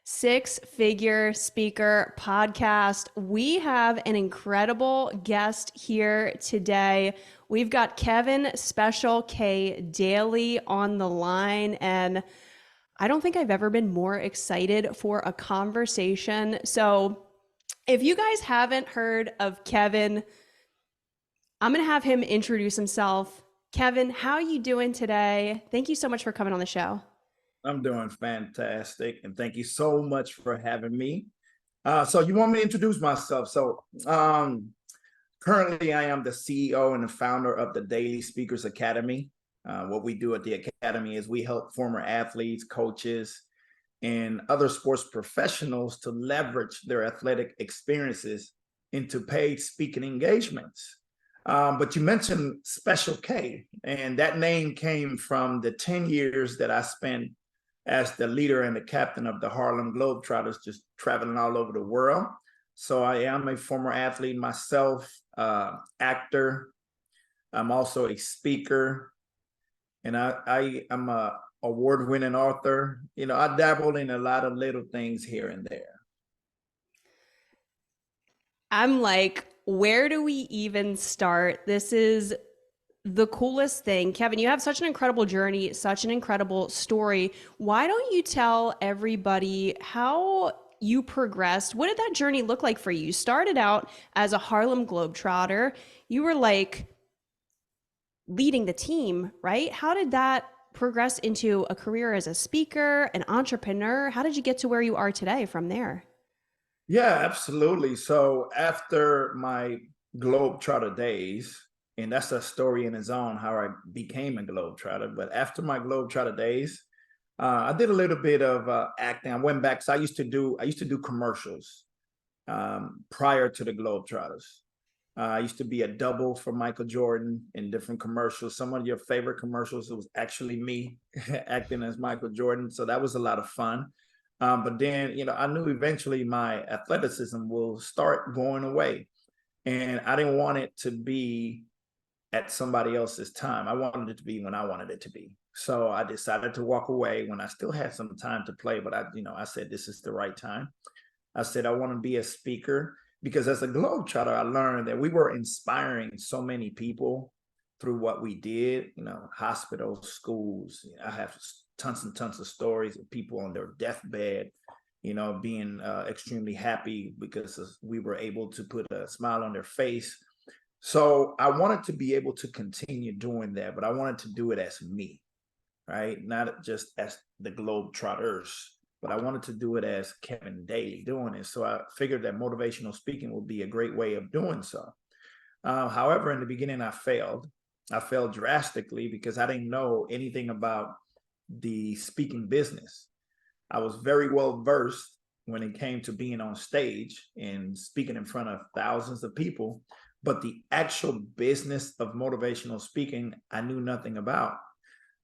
Six-figure speaker podcast. We have an incredible guest here today. We've got Kevin Special K Daley on the line, and I don't think I've ever been more excited for a conversation. So, if you guys haven't heard of Kevin, I'm going to have him introduce himself. Kevin, how are you doing today? Thank you so much for coming on the show. I'm doing fantastic, and thank you so much for having me. So you want me to introduce myself? Currently, I am the CEO and the founder of the Daley Speakers Academy. What we do at the Academy is we help former athletes, coaches, and other sports professionals to leverage their athletic experiences into paid speaking engagements. But you mentioned Special K, and that name came from the 10 years that I spent as the leader and the captain of the Harlem Globetrotters, just traveling all over the world. So I am a former athlete myself, actor. I'm also a speaker, and I am a award-winning author. I dabble in a lot of little things here and there. I'm like, where do we even start? This is the coolest thing. Kevin, you have such an incredible journey, such an incredible story. Why don't you tell everybody how you progressed? What did that journey look like for you? You started out as a Harlem Globetrotter. You were like leading the team, right? How did that progress into a career as a speaker, an entrepreneur? How did you get to where you are today from there? Yeah, absolutely. So after my Globetrotter days, and that's a story in its own how I became a Globetrotter. But after my Globetrotter days, I did a little bit of acting. I went back. So I used to do commercials prior to the Globetrotters. I used to be a double for Michael Jordan in different commercials. Some of your favorite commercials, it was actually me acting as Michael Jordan. So that was a lot of fun. But then, I knew eventually my athleticism will start going away. And I didn't want it to be at somebody else's time. I wanted it to be when I wanted it to be. So I decided to walk away when I still had some time to play. But I said, this is the right time. I said, I want to be a speaker because as a Globetrotter, I learned that we were inspiring so many people through what we did, hospitals, schools. I have tons and tons of stories of people on their deathbed, being extremely happy because we were able to put a smile on their face. So I wanted to be able to continue doing that, but I wanted to do it as me, right? Not just as the Globetrotters, but I wanted to do it as Kevin Daley doing it. So I figured that motivational speaking would be a great way of doing so. However, in the beginning, I failed. I failed drastically because I didn't know anything about the speaking business. I was very well versed when it came to being on stage and speaking in front of thousands of people, but the actual business of motivational speaking, I knew nothing about.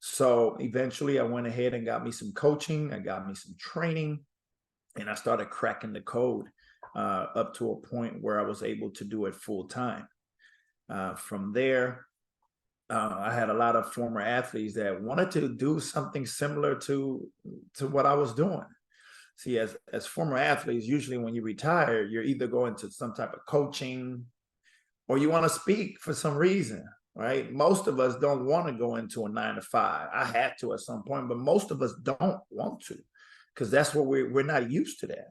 So eventually I went ahead and got me some coaching, I got me some training, and I started cracking the code up to a point where I was able to do it full time. From there, I had a lot of former athletes that wanted to do something similar to what I was doing. See, as former athletes, usually when you retire, you're either going to some type of coaching or you want to speak for some reason, right? Most of us don't want to go into a 9 to 5. I had to at some point, but most of us don't want to because that's what we're not used to that.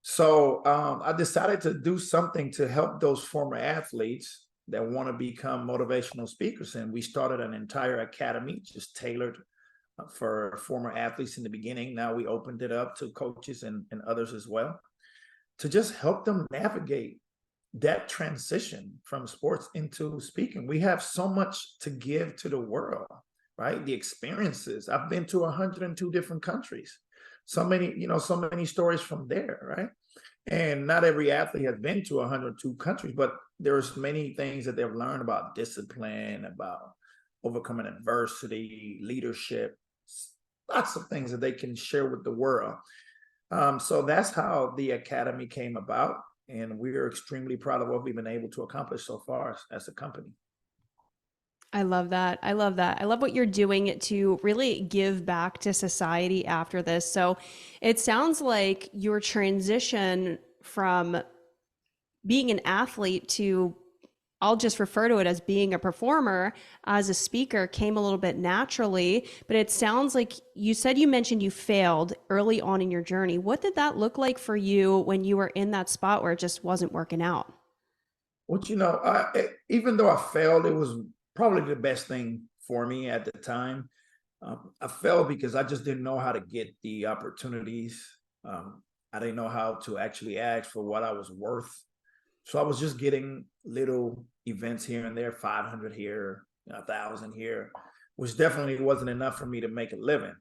So I decided to do something to help those former athletes that want to become motivational speakers. And we started an entire academy just tailored for former athletes in the beginning. Now we opened it up to coaches and others as well to just help them navigate that transition from sports into speaking. We have so much to give to the world, right? The experiences. I've been to 102 different countries. So many stories from there, right? And not every athlete has been to 102 countries, but there's many things that they've learned about discipline, about overcoming adversity, leadership, lots of things that they can share with the world. So that's how the Academy came about. And we are extremely proud of what we've been able to accomplish so far as a company. I love that. I love that. I love what you're doing to really give back to society after this. So it sounds like your transition from being an athlete to, I'll just refer to it as being a performer, as a speaker, came a little bit naturally. But it sounds like you said, you mentioned you failed early on in your journey. What did that look like for you when you were in that spot where it just wasn't working out? Which, even though I failed, it was probably the best thing for me at the time. I failed because I just didn't know how to get the opportunities. I didn't know how to actually ask for what I was worth. So I was just getting little events here and there, 500 here, 1,000 here, which definitely wasn't enough for me to make a living.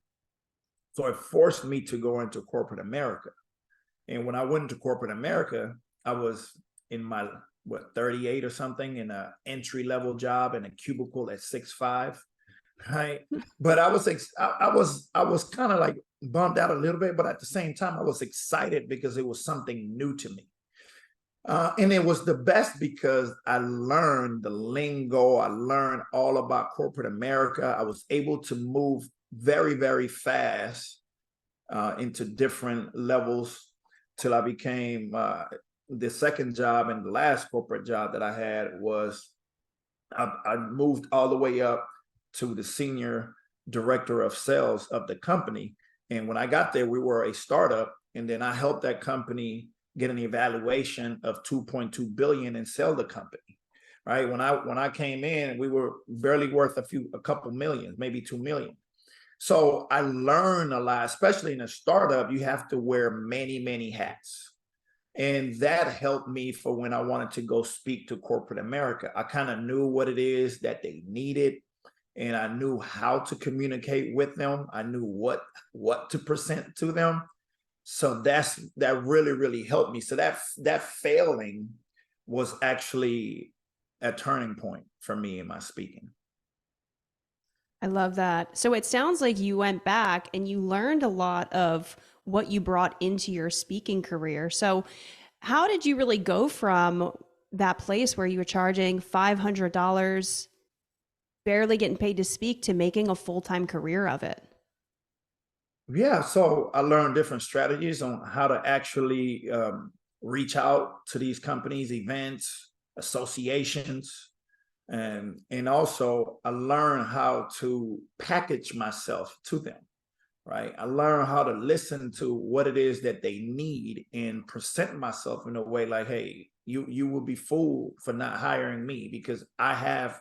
So it forced me to go into corporate America. And when I went into corporate America, I was in my 38 or something in an entry level job in a cubicle at 6'5", right? But I was kind of like bummed out a little bit, but at the same time I was excited because it was something new to me. And it was the best because I learned the lingo. I learned all about corporate America. I was able to move very, very fast into different levels till I became the second job, and the last corporate job that I had was I moved all the way up to the senior director of sales of the company. And when I got there, we were a startup, and then I helped that company get an evaluation of 2.2 billion and sell the company. Right when I came in, we were barely worth a couple million, maybe 2 million. So I learned a lot, especially in a startup. You have to wear many, many hats. And that helped me for when I wanted to go speak to corporate America. I kind of knew what it is that they needed, and I knew how to communicate with them. I knew what to present to them. So that really, really helped me. So that failing was actually a turning point for me in my speaking. I love that. So it sounds like you went back and you learned a lot of what you brought into your speaking career. So, how did you really go from that place where you were charging $500, barely getting paid to speak, to making a full time career of it? Yeah, so I learned different strategies on how to actually reach out to these companies, events, associations, and also I learned how to package myself to them. Right, I learned how to listen to what it is that they need and present myself in a way like, hey, you will be fooled for not hiring me because I have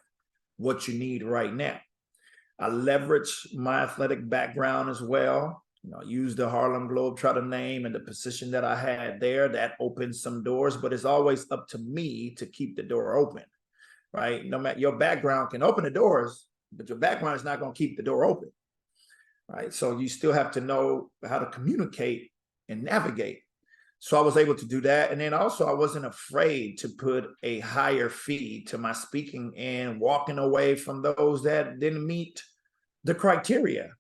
what you need right now. I leverage my athletic background as well. Use the Harlem Globetrotter name and the position that I had there. That opens some doors, but it's always up to me to keep the door open, right? No matter, your background can open the doors, but your background is not going to keep the door open, right? So you still have to know how to communicate and navigate. So I was able to do that. And then also I wasn't afraid to put a higher fee to my speaking and walking away from those that didn't meet the criteria,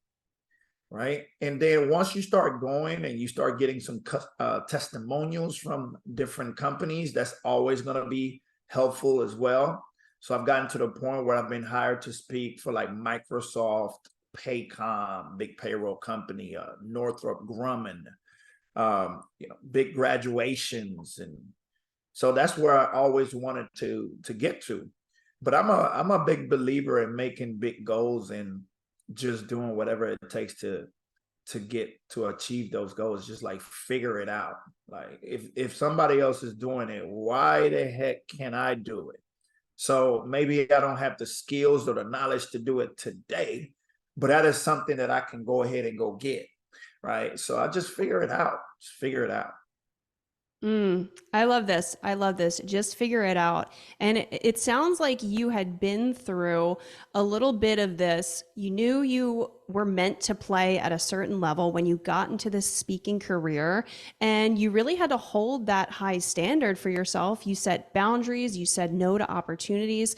right? And then once you start going and you start getting some testimonials from different companies, that's always going to be helpful as well. So I've gotten to the point where I've been hired to speak for like Microsoft, Paycom, big payroll company, Northrop Grumman, big graduations. And so that's where I always wanted to get to. But I'm a big believer in making big goals and just doing whatever it takes to get to achieve those goals. Just like figure it out. Like if somebody else is doing it, why the heck can I do it? So maybe I don't have the skills or the knowledge to do it today, but that is something that I can go ahead and go get. Right. So I just figure it out. Just figure it out. I love this. I love this. Just figure it out. And it sounds like you had been through a little bit of this. You knew you were meant to play at a certain level when you got into this speaking career, and you really had to hold that high standard for yourself. You set boundaries, you said no to opportunities.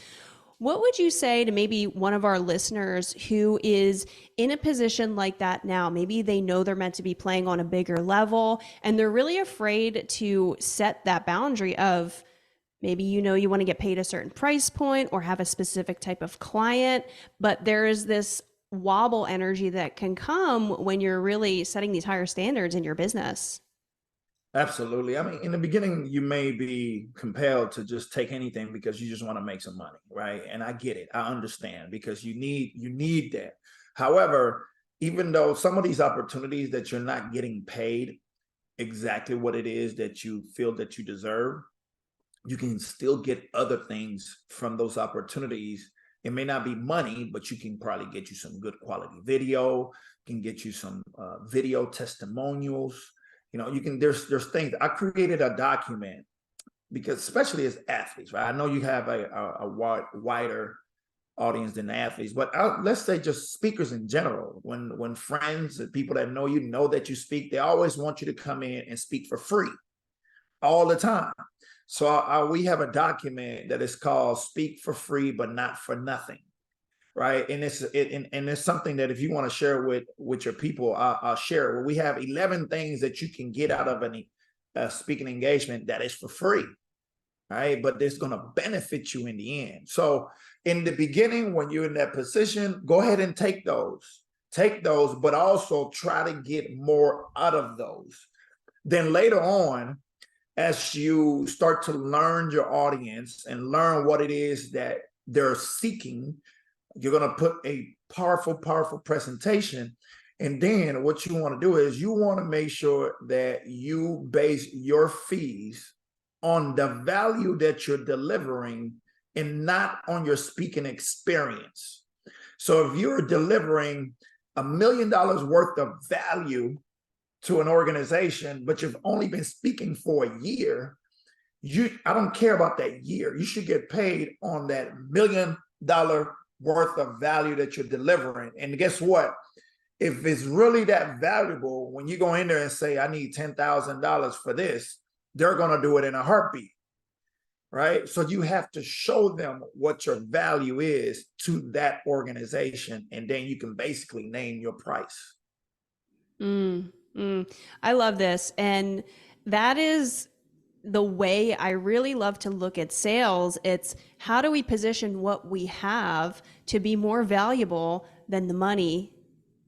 What would you say to maybe one of our listeners who is in a position like that now? Maybe they know they're meant to be playing on a bigger level and they're really afraid to set that boundary of Maybe you know you want to get paid a certain price point or have a specific type of client, but there is this wobble energy that can come when you're really setting these higher standards in your business. Absolutely. I mean, in the beginning, you may be compelled to just take anything because you just want to make some money, right? And I get it. I understand because you need that. However, even though some of these opportunities that you're not getting paid exactly what it is that you feel that you deserve, you can still get other things from those opportunities. It may not be money, but you can probably get you some good quality video, can get you some video testimonials. You can, there's things. I created a document because especially as athletes, right? I know you have a wider audience than athletes, but let's say just speakers in general. When friends and people that know that you speak, they always want you to come in and speak for free all the time. So we have a document that is called "Speak for Free but Not for Nothing," right? And it's something that if you want to share with your people, I'll share it. Well, we have 11 things that you can get out of a speaking engagement that is for free, right? But it's going to benefit you in the end. So in the beginning, when you're in that position, go ahead and take those, but also try to get more out of those. Then later on, as you start to learn your audience and learn what it is that they're seeking, you're going to put a powerful, powerful presentation. And then what you want to do is you want to make sure that you base your fees on the value that you're delivering and not on your speaking experience. So if you're delivering $1 million worth of value to an organization, but you've only been speaking for a year, I don't care about that year. You should get paid on that $1 million worth of value that you're delivering. And guess what? If it's really that valuable, when you go in there and say, I need $10,000 for this, they're going to do it in a heartbeat, right? So you have to show them what your value is to that organization, and then you can basically name your price. Mm, I love this. And that is the way I really love to look at sales. It's how do we position what we have to be more valuable than the money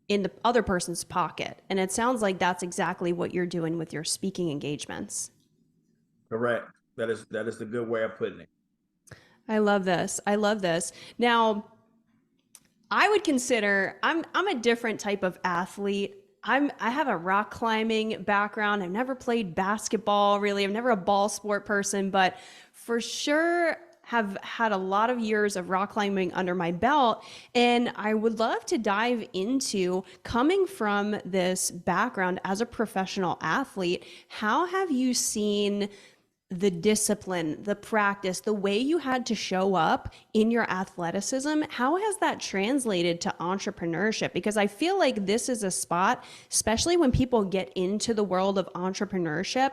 in the other person's pocket? And it sounds like that's exactly what you're doing with your speaking engagements. Correct. That is the good way of putting it. I love this. I love this. Now, I would consider I'm a different type of athlete. I have a rock climbing background. I've never played basketball really. I'm never a ball sport person, but for sure have had a lot of years of rock climbing under my belt. And I would love to dive into coming from this background as a professional athlete. How have you seen the discipline, the practice, the way you had to show up in your athleticism? How has that translated to entrepreneurship? Because I feel like this is a spot, especially when people get into the world of entrepreneurship,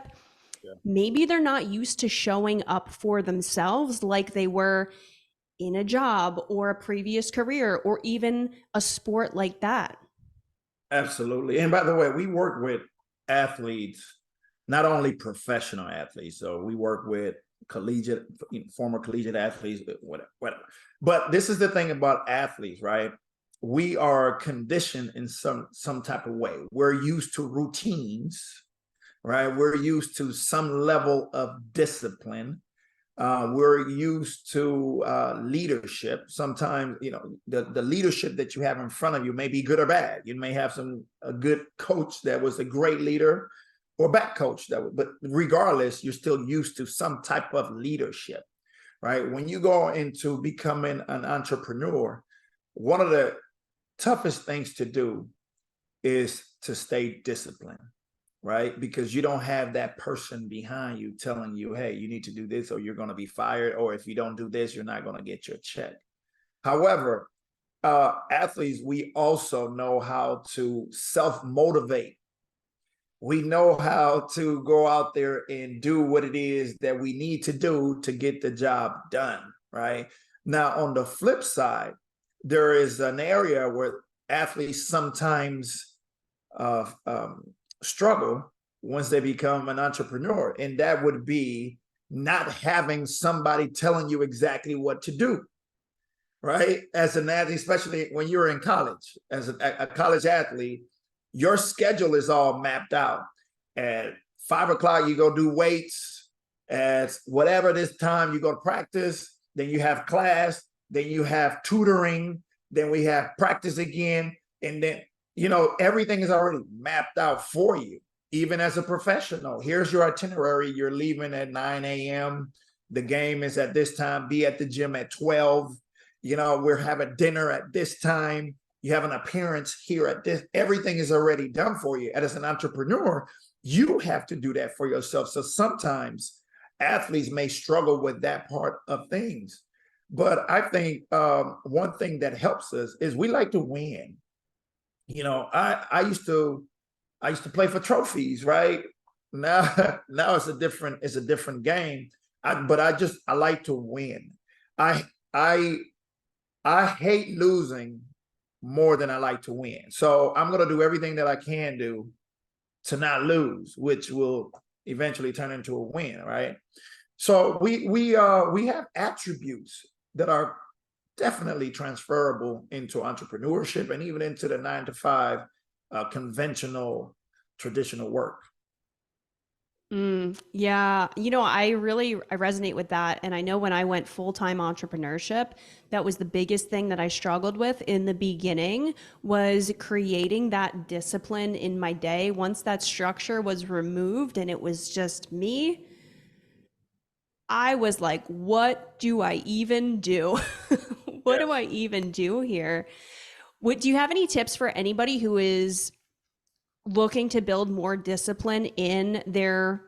Yeah. maybe they're not used to showing up for themselves like they were in a job or a previous career or even a sport like that. Absolutely. And by the way, we work with athletes, not only professional athletes. So we work with collegiate, former collegiate athletes, whatever. But this is the thing about athletes, right? We are conditioned in some type of way. We're used to routines, right? We're used to some level of discipline. We're used to leadership. Sometimes, the leadership that you have in front of you may be good or bad. You may have a good coach that was a great leader, or bad coach but regardless, you're still used to some type of leadership, right? When you go into becoming an entrepreneur, one of the toughest things to do is to stay disciplined, right? Because you don't have that person behind you telling you, hey, you need to do this or you're going to be fired, or if you don't do this, you're not going to get your check. However, athletes, we also know how to self-motivate. We know how to go out there and do what it is that we need to do to get the job done, right? Now, on the flip side, there is an area where athletes sometimes struggle once they become an entrepreneur, and that would be not having somebody telling you exactly what to do, right? As an athlete, especially when you're in college, as a college athlete, your schedule is all mapped out. At 5 o'clock, you go do weights. At whatever this time, you go to practice. Then you have class. Then you have tutoring. Then we have practice again. And then, everything is already mapped out for you, even as a professional. Here's your itinerary. You're leaving at 9 a.m. The game is at this time. Be at the gym at 12. We're having dinner at this time. You have an appearance here at this. Everything is already done for you. And as an entrepreneur, you have to do that for yourself. So sometimes athletes may struggle with that part of things. But I think one thing that helps us is we like to win. I used to play for trophies, right? Now it's a different game. But I like to win. I hate losing more than I like to win. So I'm going to do everything that I can do to not lose, which will eventually turn into a win, right? So we have attributes that are definitely transferable into entrepreneurship and even into the 9 to 5 conventional traditional work. Yeah, I resonate with that. And I know when I went full-time entrepreneurship, that was the biggest thing that I struggled with in the beginning was creating that discipline in my day. Once that structure was removed and it was just me, I was like, what do I even do? What do Yes. I even do here? Do you have any tips for anybody who is looking to build more discipline in their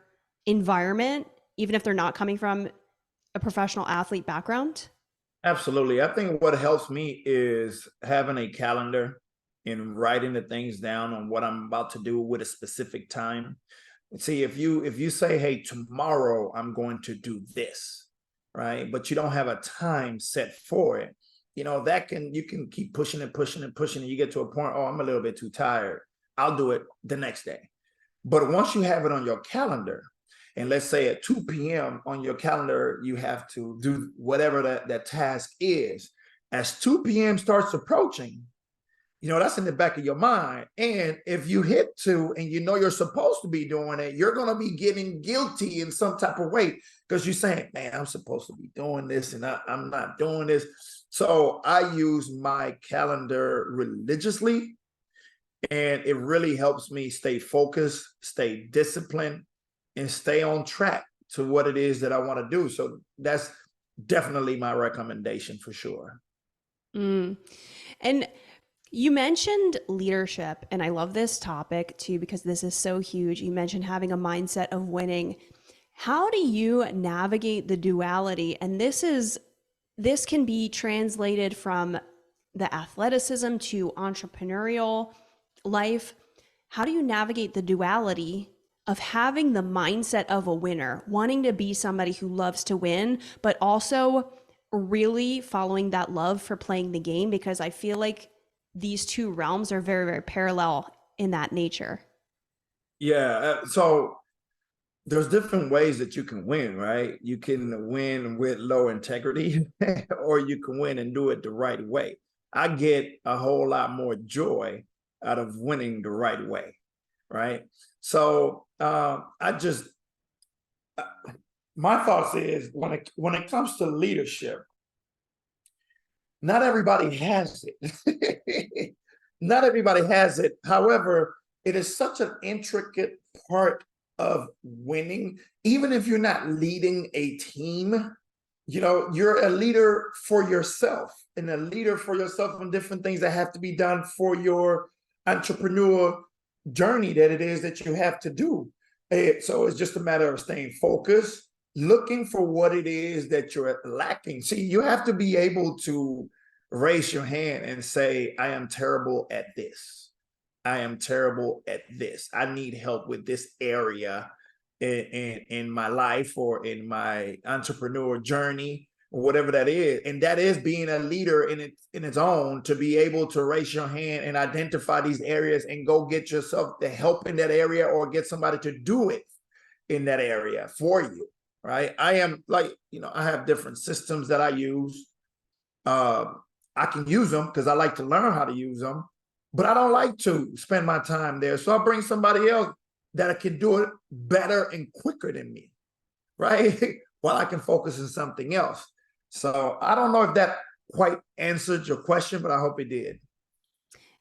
environment, even if they're not coming from a professional athlete background? Absolutely. I think what helps me is having a calendar and writing the things down on what I'm about to do with a specific time. See, if you say, hey, tomorrow I'm going to do this, right? But you don't have a time set for it, you can keep pushing and pushing and pushing, and you get to a point, oh, I'm a little bit too tired. I'll do it the next day. But once you have it on your calendar, and let's say at 2 p.m. on your calendar, you have to do whatever that task is. As 2 p.m. starts approaching, that's in the back of your mind. And if you hit 2 and you're supposed to be doing it, you're going to be getting guilty in some type of way because you're saying, man, I'm supposed to be doing this and I'm not doing this. So I use my calendar religiously, and it really helps me stay focused, stay disciplined, and stay on track to what it is that I want to do. So that's definitely my recommendation for sure. And you mentioned leadership, and I love this topic too because this is so huge. You mentioned having a mindset of winning. How do you navigate the duality? And this can be translated from the athleticism to entrepreneurial life. How do you navigate the duality of having the mindset of a winner, wanting to be somebody who loves to win, but also really following that love for playing the game? Because I feel like these two realms are very, very parallel in that nature. Yeah. So there's different ways that you can win, right? You can win with low integrity, or you can win and do it the right way. I get a whole lot more joy out of winning the right way, right? So my thoughts is when it comes to leadership, not everybody has it. Not everybody has it. However, it is such an intricate part of winning. Even if you're not leading a team, you're a leader for yourself, and a leader for yourself on different things that have to be done for your entrepreneur journey that it is that you have to do. So it's just a matter of staying focused, looking for what it is that you're lacking. See, you have to be able to raise your hand and say, I am terrible at this. I am terrible at this. I need help with this area in my life or in my entrepreneur journey, or whatever that is. And that is being a leader in its own, to be able to raise your hand and identify these areas and go get yourself the help in that area, or get somebody to do it in that area for you. right? I am like, I have different systems that I use. Uh, I can use them because I like to learn how to use them, but I don't like to spend my time there. So I bring somebody else that can do it better and quicker than me, right? While I can focus on something else. So I don't know if that quite answered your question, but I hope it did.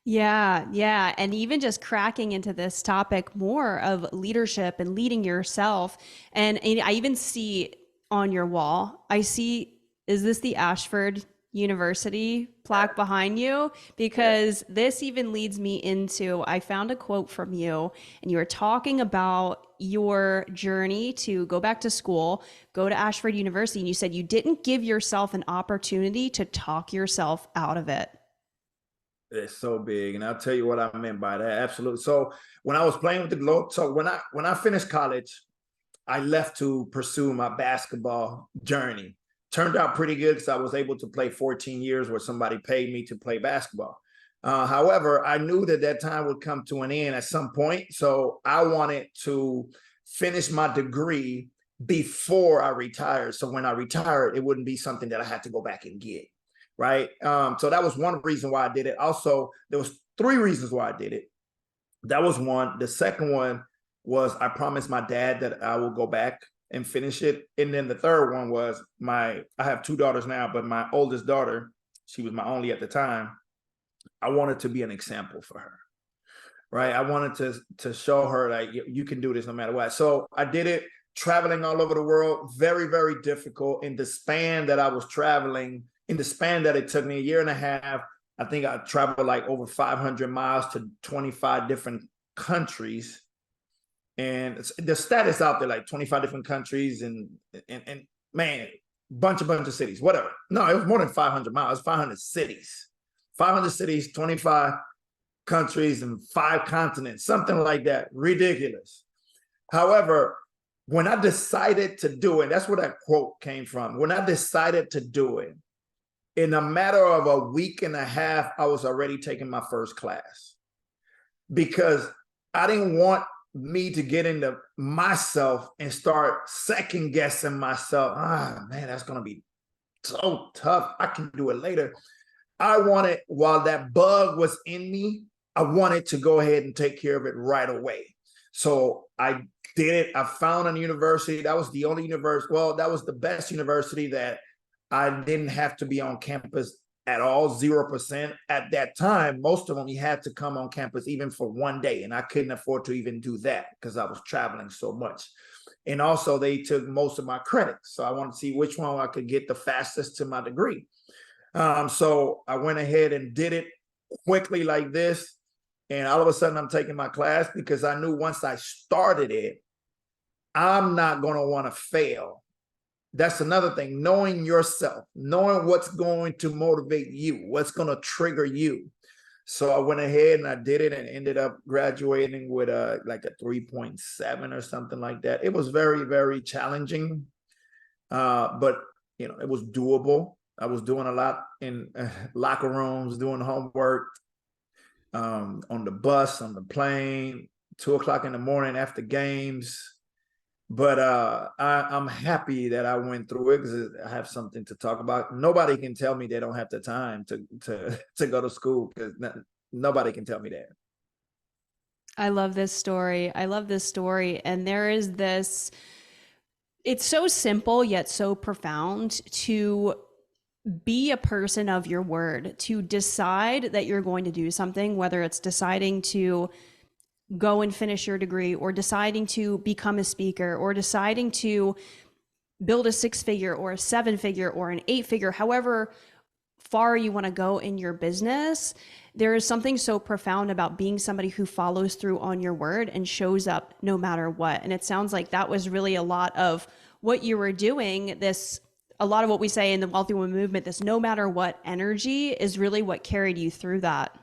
Yeah, yeah. And even just cracking into this topic more of leadership and leading yourself. And I even see on your wall, I see, is this the Ashford University plaque behind you? Yeah. Because this even leads me into, I found a quote from you, and you were talking about your journey to go back to school, go to Ashford University, and you said you didn't give yourself an opportunity to talk yourself out of it. It's so big, and I'll tell you what I meant by that. Absolutely. So when I was playing with the Globe, so when I finished college, I left to pursue my basketball journey. Turned out pretty good because I was able to play 14 years where somebody paid me to play basketball. However, I knew that that time would come to an end at some point. So I wanted to finish my degree before I retired. So when I retired, it wouldn't be something that I had to go back and get. Right. So that was one reason why I did it. Also, there was three reasons why I did it. That was one. The second one was I promised my dad that I will go back and finish it. And then the third one was I have two daughters now, but my oldest daughter, she was my only at the time. I wanted to be an example for her. Right. I wanted to show her like you can do this no matter what. So I did it, traveling all over the world, very, very difficult. In the span that I was traveling, in the span that it took me a year and a half, I think I traveled like over 500 miles to 25 different countries. And the status out there, like 25 different countries and man, bunch of cities, whatever. No, it was more than 500 miles, 500 cities, 25 countries and 5 continents, something like that. Ridiculous. However, when I decided to do it, that's where that quote came from. When I decided to do it, in a matter of a week and a half, I was already taking my first class because I didn't want me to get into myself and start second guessing myself. Man, that's going to be so tough. I can do it later. I wanted, while that bug was in me, I wanted to go ahead and take care of it right away. So I did it. I found a university. That was the only university. Well, that was the best university that I didn't have to be on campus at all, 0%. At that time, most of them, you had to come on campus even for one day. And I couldn't afford to even do that because I was traveling so much. And also, they took most of my credits. So I wanted to see which one I could get the fastest to my degree. So I went ahead and did it quickly like this. And all of a sudden, I'm taking my class because I knew once I started it, I'm not going to want to fail. That's another thing, knowing yourself, knowing what's going to motivate you, what's going to trigger you. So I went ahead and I did it and ended up graduating with like a 3.7 or something like that. It was very, very challenging, but it was doable. I was doing a lot in locker rooms, doing homework, on the bus, on the plane, 2 o'clock in the morning after games. But I'm happy that I went through it because I have something to talk about. Nobody can tell me they don't have the time to go to school because nobody can tell me that. I love this story. I love this story. And there is this, it's so simple yet so profound to be a person of your word, to decide that you're going to do something, whether it's deciding to go and finish your degree or deciding to become a speaker or deciding to build a 6-figure or a 7-figure or an 8-figure, however far you want to go in your business. There is something so profound about being somebody who follows through on your word and shows up no matter what. And it sounds like that was really a lot of what you were doing. This, a lot of what we say in the Wealthy Woman movement, this no matter what energy is really what carried you through that.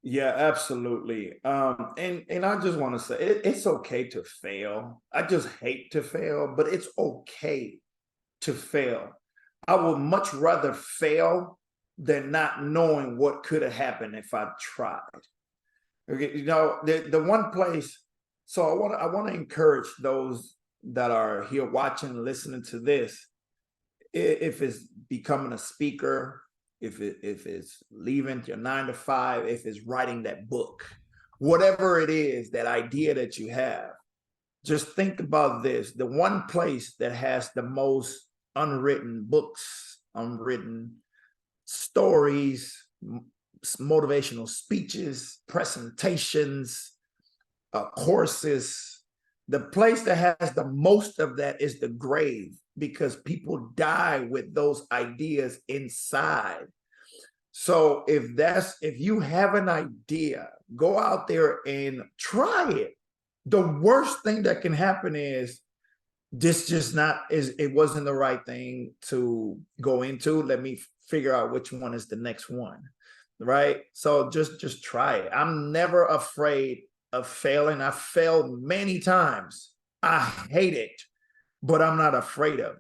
Yeah, absolutely. And I just want to say it's okay to fail. I just hate to fail, but it's okay to fail. I would much rather fail than not knowing what could have happened if I tried. Okay, the one place. So I want to encourage those that are here watching, listening to this, if it's becoming a speaker, if it's leaving your 9 to 5, if it's writing that book, whatever it is, that idea that you have, just think about this. The one place that has the most unwritten books, unwritten stories, motivational speeches, presentations, courses, the place that has the most of that is the grave, because people die with those ideas inside. So if you have an idea, go out there and try it. The worst thing that can happen is it wasn't the right thing to go into. Let me figure out which one is the next one. Right? So just try it. I'm never afraid of failing. I failed many times. I hate it, but I'm not afraid of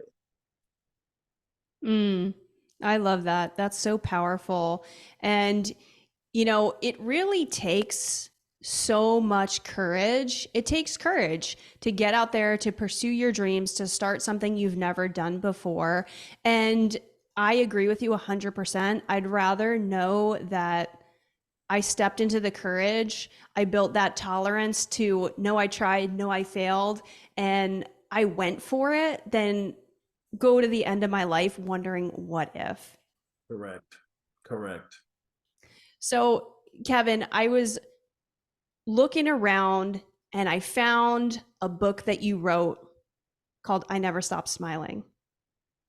it. I love that. That's so powerful. And, it really takes so much courage. It takes courage to get out there, to pursue your dreams, to start something you've never done before. And I agree with you 100%. I'd rather know that I stepped into the courage, I built that tolerance to know I tried, know I failed, and I went for it, than go to the end of my life wondering what if. Correct. Correct. So, Kevin, I was looking around and I found a book that you wrote called I Never Stop Smiling.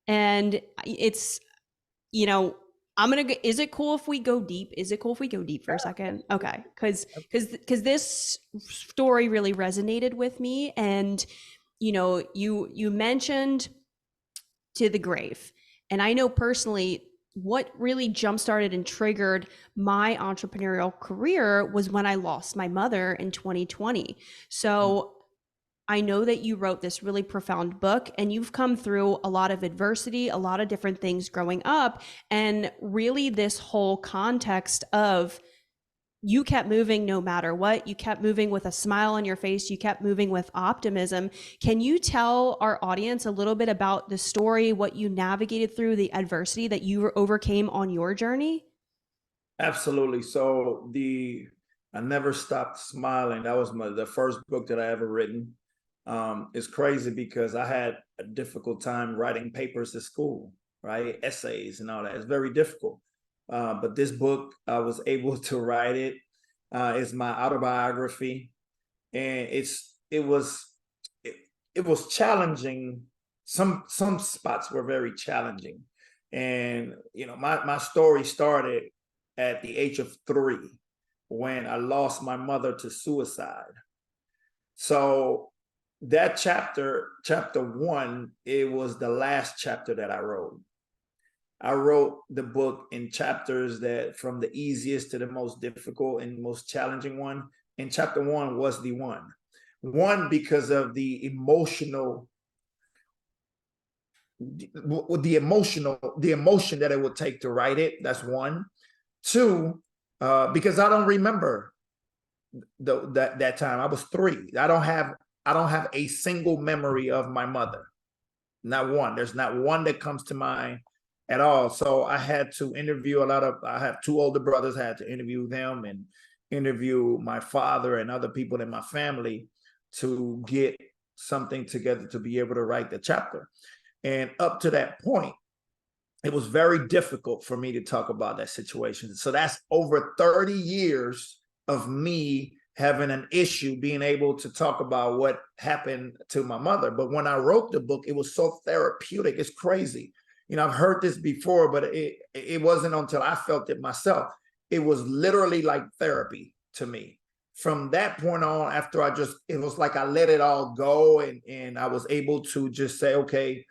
And it's, you know, is it cool if we go deep? Is it cool if we go deep for a second? Okay. Cause this story really resonated with me. And, you mentioned to the grave. And I know personally, what really jump started and triggered my entrepreneurial career was when I lost my mother in 2020. So I know that you wrote this really profound book and you've come through a lot of adversity, a lot of different things growing up. And really, this whole context of you kept moving no matter what. You kept moving with a smile on your face. You kept moving with optimism. Can you tell our audience a little bit about the story, what you navigated through, the adversity that you overcame on your journey? Absolutely. So I Never Stopped Smiling. That was the first book that I ever written. It's crazy because I had a difficult time writing papers at school, right? Essays and all that. It's very difficult. But this book, I was able to write it. It's my autobiography, and it, it was challenging. Some spots were very challenging, and my story started at the age of 3 when I lost my mother to suicide. So that chapter 1, it was the last chapter that I wrote. I wrote the book in chapters, that from the easiest to the most difficult and most challenging one. And chapter 1 was the one. One, because of the emotion that it would take to write it. That's one. Two, because I don't remember that time. I was 3. I don't have a single memory of my mother. Not one. There's not one that comes to mind at all. So I had to interview I have 2 older brothers. I had to interview them and interview my father and other people in my family to get something together to be able to write the chapter. And up to that point, it was very difficult for me to talk about that situation. So that's over 30 years of me having an issue being able to talk about what happened to my mother. But when I wrote the book, it was so therapeutic. It's crazy. I've heard this before, but it wasn't until I felt it myself. It was literally like therapy to me. From that point on, after it was like I let it all go, and I was able to just say, okay,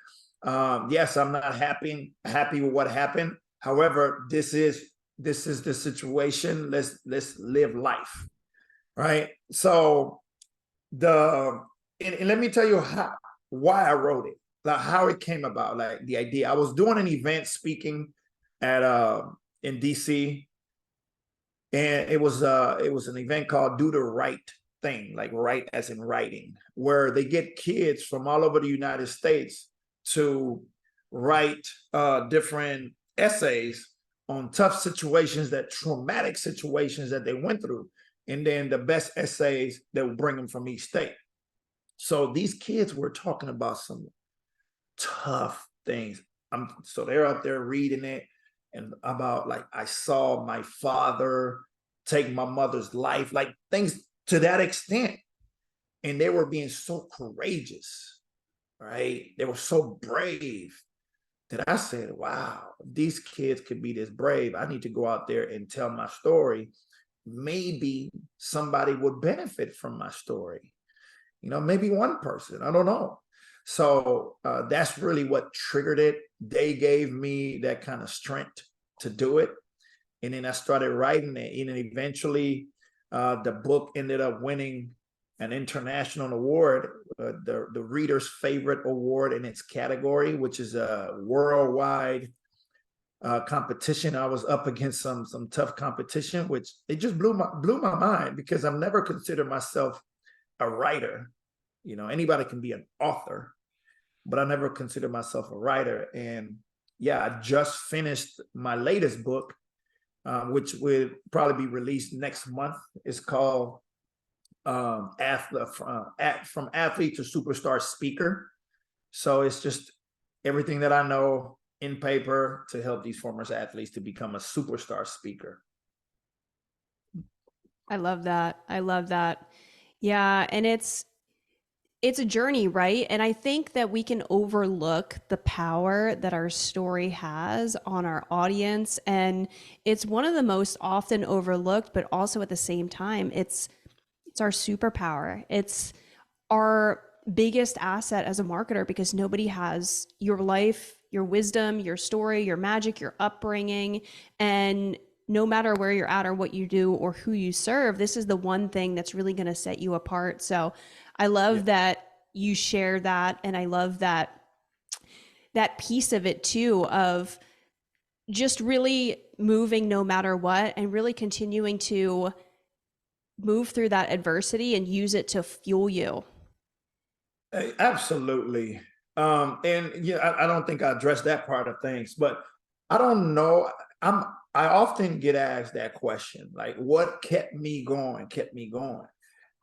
yes, I'm not happy with what happened. However, this is the situation. Let's live life. Right. So and let me tell you why I wrote it, like how it came about, like the idea. I was doing an event speaking at in DC, and it was an event called Do the Right thing, like write as in writing, where they get kids from all over the United States to write different essays on tough situations, that traumatic situations that they went through, and then the best essays that will bring them from each state. So these kids were talking about some tough things. So they're up there reading it, and about like, I saw my father take my mother's life, like things to that extent. And they were being so courageous, right? They were so brave that I said, wow, if these kids could be this brave, I need to go out there and tell my story. Maybe somebody would benefit from my story. You know, maybe one person, I don't know. So that's really what triggered it. They gave me that kind of strength to do it. And then I started writing it. And then eventually the book ended up winning an international award, the reader's favorite award in its category, which is a worldwide competition. I was up against some tough competition, which it just blew my mind, because I've never considered myself a writer. You know, anybody can be an author, but I never considered myself a writer. And yeah, I just finished my latest book, which will probably be released next month. It's called From Athlete to Superstar Speaker. So it's just everything that I know in paper to help these former athletes to become a superstar speaker. I love that. I love that. Yeah, and it's a journey, right? And I think that we can overlook the power that our story has on our audience. And it's one of the most often overlooked, but also at the same time, it's our superpower. It's our biggest asset as a marketer, because nobody has your life, your wisdom, your story, your magic, your upbringing. And no matter where you're at or what you do or who you serve, this is the one thing that's really going to set you apart. So I love that you share that. And I love that piece of it too, of just really moving no matter what, and really continuing to move through that adversity and use it to fuel you. Absolutely. And yeah, I don't think I addressed that part of things, but I don't know. I often get asked that question, like, what kept me going,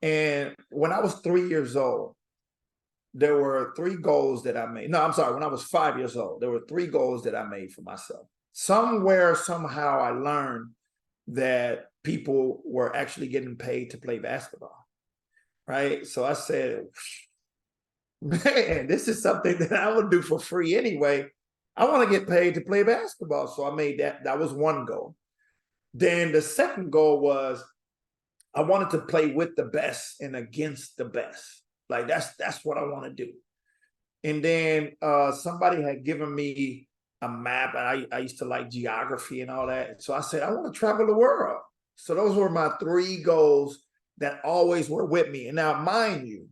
And when I was 3 years old, there were 3 goals that I made. No, I'm sorry. When I was 5 years old, there were 3 goals that I made for myself. Somewhere, somehow, I learned that people were actually getting paid to play basketball, right? So I said, man, this is something that I would do for free anyway. I want to get paid to play basketball. So I made that. That was one goal. Then the second goal was I wanted to play with the best and against the best. Like that's what I want to do. And then somebody had given me a map. I used to like geography and all that. So I said, I want to travel the world. So those were my 3 goals that always were with me. And now, mind you,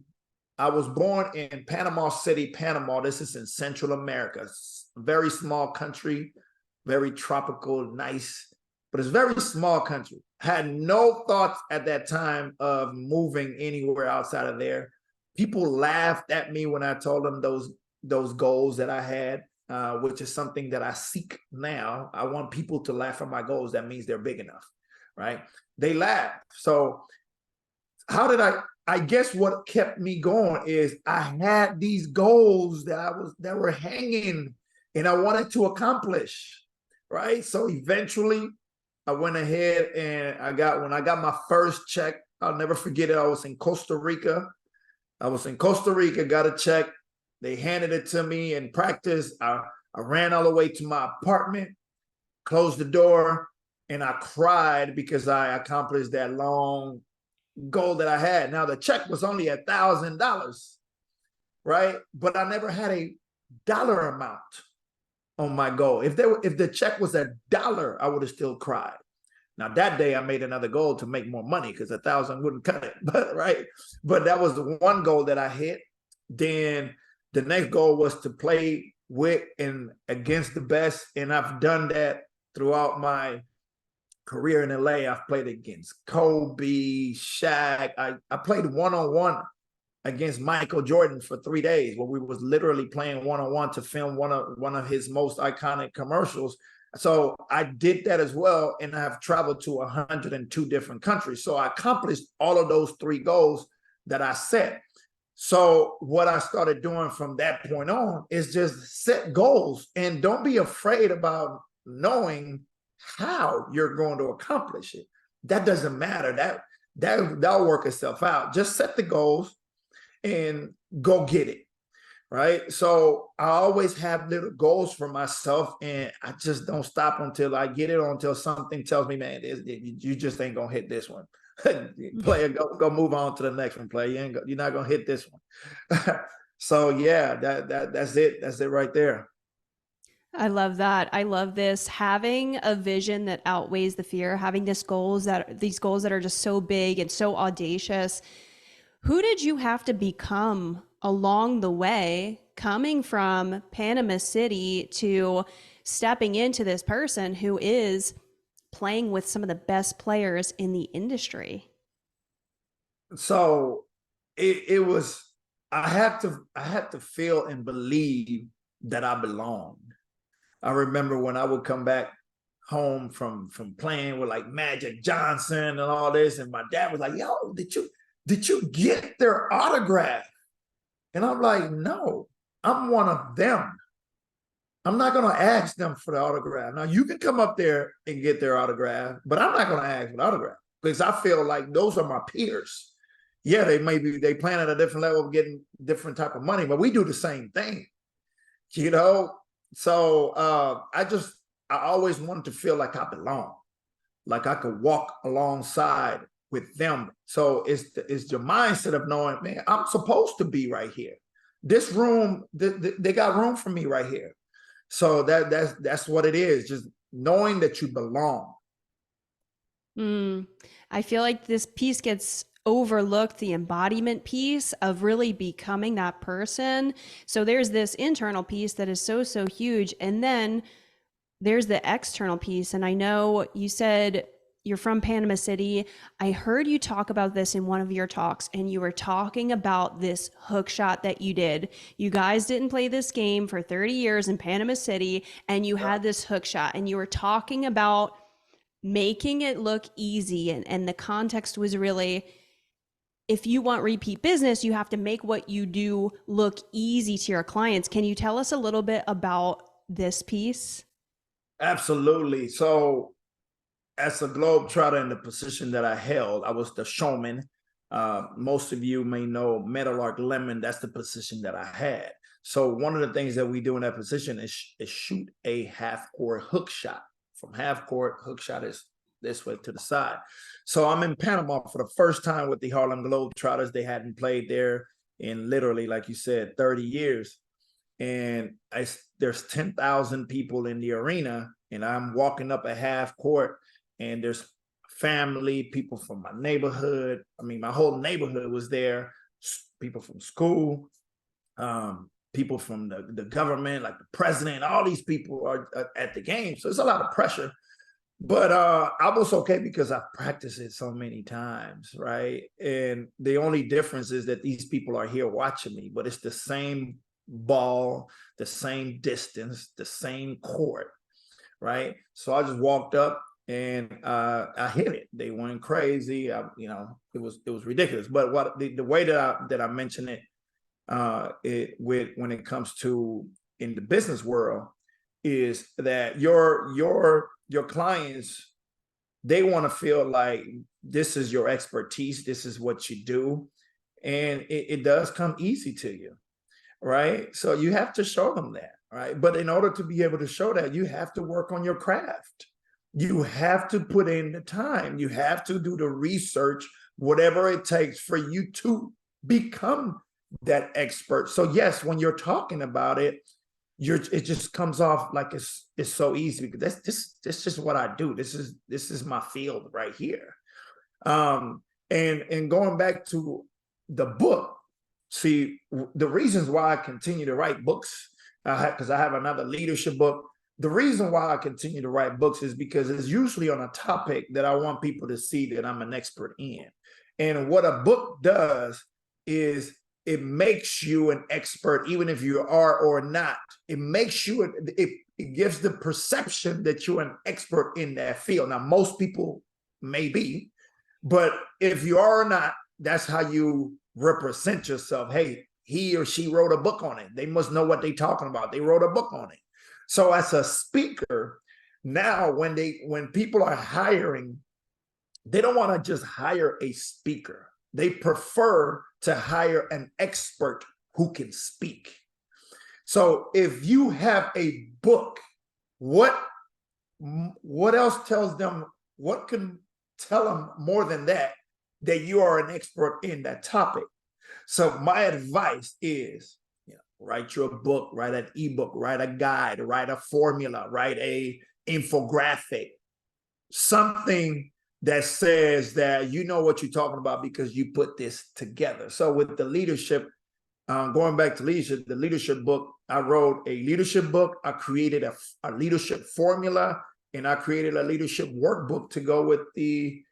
I was born in Panama City, Panama. This is in Central America. It's a very small country, very tropical, nice, but it's a very small country. Had no thoughts at that time of moving anywhere outside of there. People laughed at me when I told them those goals that I had, which is something that I seek now. I want people to laugh at my goals. That means they're big enough, right? They laugh. So how did I guess what kept me going is I had these goals that were hanging and I wanted to accomplish, right? So eventually I went ahead and when I got my first check, I'll never forget it. I was in Costa Rica, got a check. They handed it to me in practice. I ran all the way to my apartment, closed the door, and I cried because I accomplished that long goal that I had. Now the check was only $1,000, right? But I never had a dollar amount on my goal. If the check was $1, I would have still cried. Now that day I made another goal to make more money because 1,000 wouldn't cut it, but right. But that was the one goal that I hit. Then the next goal was to play with and against the best, and I've done that throughout my career in LA, I've played against Kobe, Shaq. I played one-on-one against Michael Jordan for 3 days, where we was literally playing one-on-one to film one of his most iconic commercials. So I did that as well, and I've traveled to 102 different countries. So I accomplished all of those 3 goals that I set. So what I started doing from that point on is just set goals and don't be afraid about knowing how you're going to accomplish it. That doesn't matter. That'll work itself out. Just set the goals and go get it. Right. So I always have little goals for myself, and I just don't stop until I get it, or until something tells me, man, you just ain't gonna hit this one. Player, go move on to the next one, player. You're not gonna hit this one. So yeah, that's it. That's it right there. I love that. I love this. Having a vision that outweighs the fear, having these goals that are just so big and so audacious. Who did you have to become along the way, coming from Panama City to stepping into this person who is playing with some of the best players in the industry? So it was, I had to feel and believe that I belonged. I remember when I would come back home from playing with like Magic Johnson and all this, and my dad was like, yo, did you get their autograph? And I'm like, no, I'm one of them. I'm not going to ask them for the autograph. Now, you can come up there and get their autograph, but I'm not going to ask for the autograph, because I feel like those are my peers. Yeah, they playing at a different level of getting different type of money, but we do the same thing, you know? So I always wanted to feel like I belong, like I could walk alongside with them. So it's your mindset of knowing, man, I'm supposed to be right here. This room, they got room for me right here. So that's what it is. Just knowing that you belong. I feel like this piece gets overlooked, the embodiment piece of really becoming that person. So there's this internal piece that is so huge. And then there's the external piece. And I know you said you're from Panama City. I heard you talk about this in one of your talks, and you were talking about this hook shot that you did. You guys didn't play this game for 30 years in Panama City, and you had this hook shot, and you were talking about making it look easy. And the context was really, if you want repeat business, you have to make what you do look easy to your clients. Can you tell us a little bit about this piece? Absolutely. So as a Globetrotter, in the position that I held, I was the showman. Most of you may know Meadowlark Lemon. That's the position that I had. So one of the things that we do in that position is shoot a half-court hook shot. From half-court, hook shot is this way to the side. So I'm in Panama for the first time with the Harlem Globetrotters. They hadn't played there in literally, like you said, 30 years. And there's 10,000 people in the arena, and I'm walking up a half court, and there's family, people from my neighborhood. I mean, my whole neighborhood was there, people from school, people from the government, like the president. All these people are at the game. So it's a lot of pressure. But I was okay because I've practiced it so many times, right? And the only difference is that these people are here watching me, but it's the same ball, the same distance, the same court, right? So I just walked up and I hit it. They went crazy. It was ridiculous. But what the way that I mention it, when it comes to in the business world, is that your clients, they want to feel like this is your expertise, this is what you do, and it does come easy to you, right? So you have to show them that, right? But in order to be able to show that, you have to work on your craft. You have to put in the time. You have to do the research, whatever it takes for you to become that expert. So yes, when you're talking about it, it just comes off like it's so easy, because this just what I do. This is my field right here. And going back to the book, see, the reasons why I continue to write books, because I have another leadership book the reason why I continue to write books is because it's usually on a topic that I want people to see that I'm an expert in. And what a book does is it makes you an expert, even if you are or not. It makes you, it gives the perception that you're an expert in that field. Now, most people may be, but if you are or not, that's how you represent yourself. Hey, he or she wrote a book on it. They must know what they're talking about. They wrote a book on it. So as a speaker, now when people are hiring, they don't want to just hire a speaker. They prefer to hire an expert who can speak. So if you have a book, what else tells them, what can tell them more than that you are an expert in that topic? So my advice is, write your book, write an ebook, write a guide, write a formula, write a infographic, something that says that you know what you're talking about because you put this together. So with the leadership, going back to leadership, the leadership book, I wrote a leadership book. I created a leadership formula, and I created a leadership workbook to go with the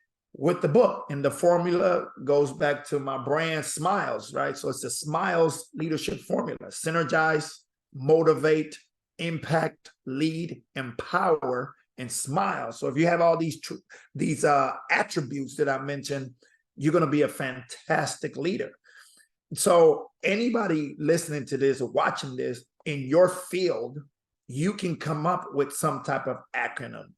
book. And the formula goes back to my brand, Smiles, right? So it's the Smiles leadership formula: synergize, motivate, impact, lead, empower, and smile. So if you have all these attributes that I mentioned, you're going to be a fantastic leader. So anybody listening to this or watching this in your field, you can come up with some type of acronym.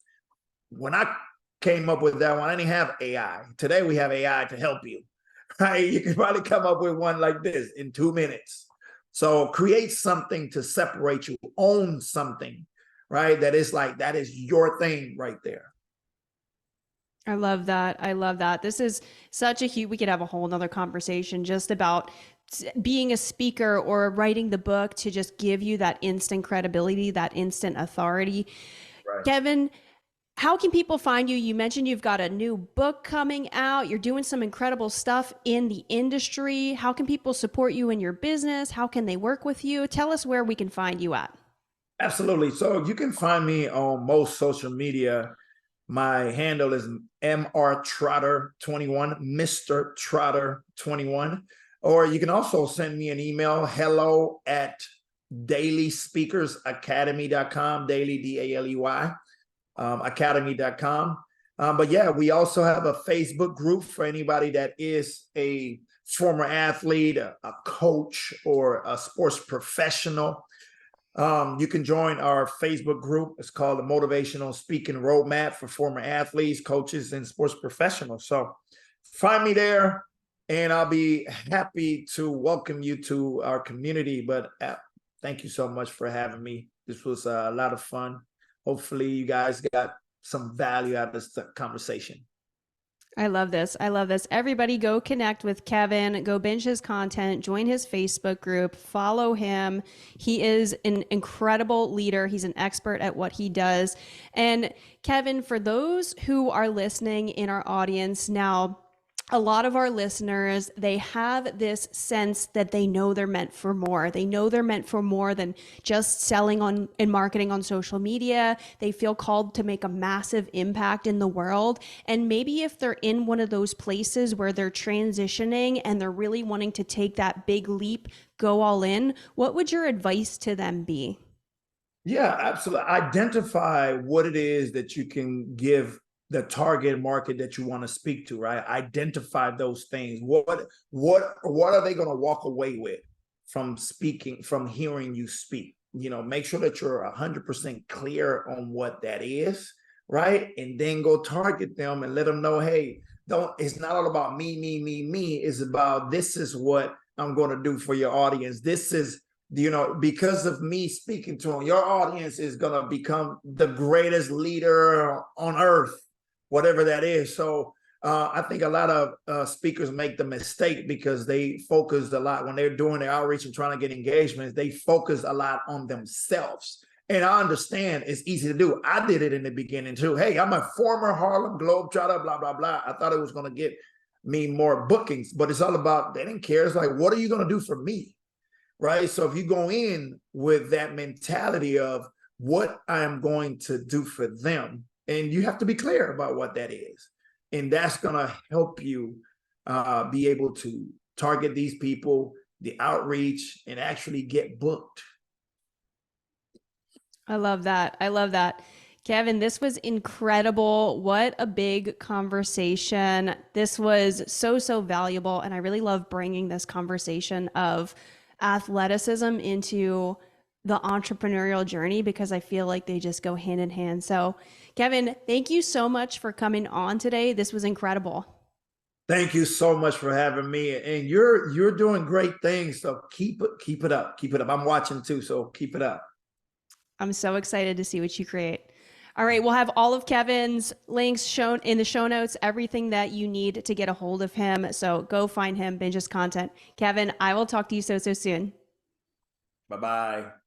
When I came up with that one, I didn't have AI. Today we have AI to help you, right? You can probably come up with one like this in 2 minutes. So create something to separate you, own something, right? That is your thing right there. I love that. I love that. This is such a huge, we could have a whole nother conversation just about being a speaker or writing the book to just give you that instant credibility, that instant authority. Right. Kevin, how can people find you? You mentioned you've got a new book coming out. You're doing some incredible stuff in the industry. How can people support you in your business? How can they work with you? Tell us where we can find you at. Absolutely. So you can find me on most social media. My handle is Mr. Trotter 21, Mr. Trotter 21. Or you can also send me an email, hello@DaleySpeakersAcademy.com, Daley, Daley, academy.com. But yeah, we also have a Facebook group for anybody that is a former athlete, a coach, or a sports professional. You can join our Facebook group. It's called the Motivational Speaking Roadmap for Former Athletes, Coaches, and Sports Professionals. So find me there, and I'll be happy to welcome you to our community. But thank you so much for having me. This was a lot of fun. Hopefully you guys got some value out of this conversation. I love this. I love this. Everybody go connect with Kevin, go binge his content, join his Facebook group, follow him. He is an incredible leader. He's an expert at what he does. And Kevin, for those who are listening in our audience now, a lot of our listeners, they have this sense that they know they're meant for more. They know they're meant for more than just selling on and marketing on social media. They feel called to make a massive impact in the world. And maybe if they're in one of those places where they're transitioning and they're really wanting to take that big leap, go all in, what would your advice to them be? Yeah, absolutely. Identify what it is that you can give the target market that you want to speak to, right? Identify those things. What are they going to walk away with from speaking, from hearing you speak? Make sure that you're 100% clear on what that is, right? And then go target them and let them know, hey, it's not all about me. It's about, this is what I'm going to do for your audience. This is, because of me speaking to them, your audience is going to become the greatest leader on earth, whatever that is. So I think a lot of speakers make the mistake because they focus a lot when they're doing their outreach and trying to get engagements. They focus a lot on themselves. And I understand it's easy to do. I did it in the beginning too. Hey, I'm a former Harlem Globe Trotter, blah, blah, blah. I thought it was going to get me more bookings, but it's all about, they didn't care. It's like, what are you going to do for me? Right? So if you go in with that mentality of what I'm going to do for them. And you have to be clear about what that is. And that's going to help you be able to target these people, the outreach, and actually get booked. I love that. I love that. Kevin, this was incredible. What a big conversation. This was so, so valuable. And I really love bringing this conversation of athleticism into the entrepreneurial journey because I feel like they just go hand in hand. So, Kevin, thank you so much for coming on today. This was incredible. Thank you so much for having me. And you're doing great things. So keep it up. Keep it up. I'm watching too, so keep it up. I'm so excited to see what you create. All right, we'll have all of Kevin's links shown in the show notes, everything that you need to get a hold of him. So go find him, binge his content. Kevin, I will talk to you so, so soon. Bye-bye.